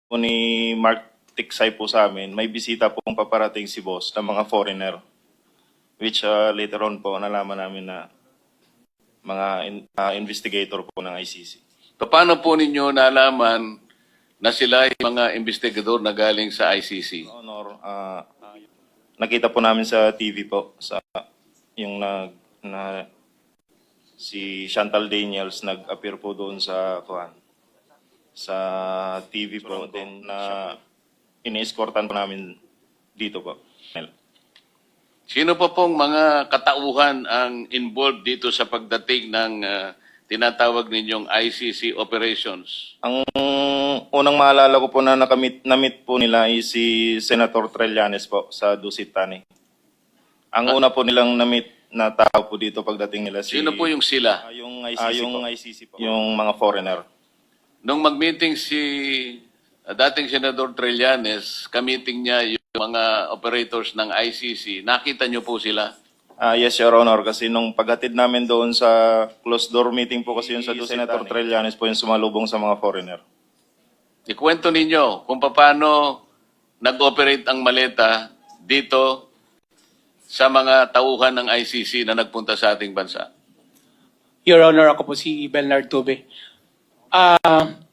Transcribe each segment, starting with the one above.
po ni Mark Tiksay po sa amin, may bisita pong paparating si boss ng mga foreigner. Which later on po nalaman namin na mga investigator po ng ICC. Paano po ninyo nalaman na sila ay mga investigador na galing sa ICC? Honor, nakita po namin sa TV po, sa yung si Chantal Daniels nag-appear po doon sa TV po, then na ini-escortan po namin dito po. Sino pa pong mga katauhan ang involved dito sa pagdating ng tinatawag ninyong ICC operations? Ang unang maalala ko po na na-meet po nila ay si Senator Trillanes po sa Dusit Tani. Ang una po nilang na-meet na tao po dito pagdating nila Sino po yung sila? yung ICC po. Yung mga foreigner. Nung mag-meeting si dating Senador Trillanes, ka-meeting niya yung mga operators ng ICC, nakita niyo po sila? Yes, Your Honor, kasi nung paghatid namin doon sa closed door meeting po kasi yun sa Senator Trillanes po yung sumalubong sa mga foreigner. Ikwento ninyo kung paano nag-operate ang maleta dito sa mga tauhan ng ICC na nagpunta sa ating bansa. Your Honor, ako po si Bernard Tube.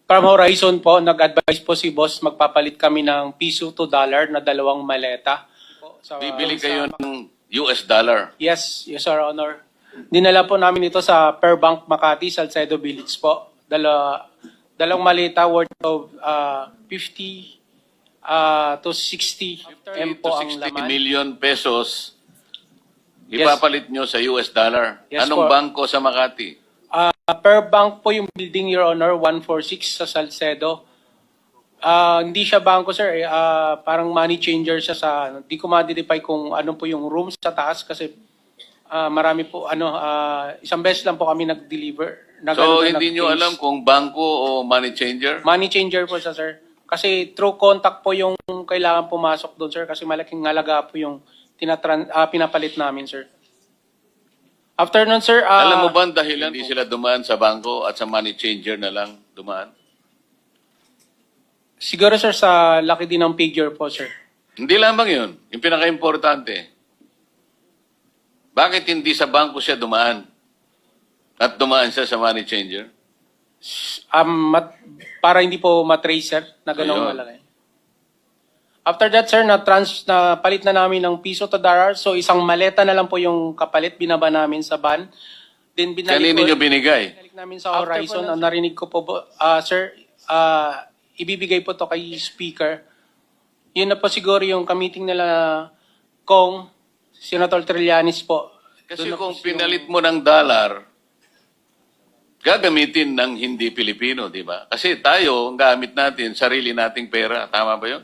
From Horizon po, nag-advise po si boss, magpapalit kami ng piso to dollar na 2 maleta. Bibili kayo ng US dollar. Yes, Your Honor. Dinala po namin ito sa Fairbank, Makati, Salcedo Village po. Dalawang maleta worth of 50 to 60 M po ang 60 laman. million pesos ipapalit nyo sa US dollar. Yes, Anong po. bangko sa Makati? Fairbank po yung building, Your Honor, 146 sa Salcedo. Hindi siya bangko, sir. Parang money changer siya sa... Hindi ko ma-identify kung ano po yung room sa taas kasi marami po, isang beses lang po kami nag-deliver. So, hindi nyo alam kung bangko o money changer? Money changer po siya, sir. Kasi through contact po yung kailangan pumasok doon, sir. Kasi malaking halaga po yung pinapalit namin, sir. After nun, sir... Alam mo ba ang dahilan hindi sila dumaan sa bangko at sa money changer na lang dumaan? Siguro, sir, sa laki din ng figure po, sir. Hindi lamang yun. Yung pinaka-importante. Bakit hindi sa bangko siya dumaan? At dumaan siya sa money changer? Para hindi po matrace, sir, na ganong Ayun. malaki. After that, sir, palit na namin ng piso to dollar. So, isang maleta na lang po yung kapalit, binaba namin sa van. Then, Kanino nyo binigay? binalik namin sa Horizon. Ang narinig ko po, sir, ibibigay po to kay speaker. Yun na po siguro yung ka-meeting nila Kong, Senator Trillanes po. Kasi Doon na kung po pinalit mo ng dollar, gagamitin ng hindi Pilipino, di ba? Kasi tayo, ang gamit natin, sarili nating pera. Tama ba yun?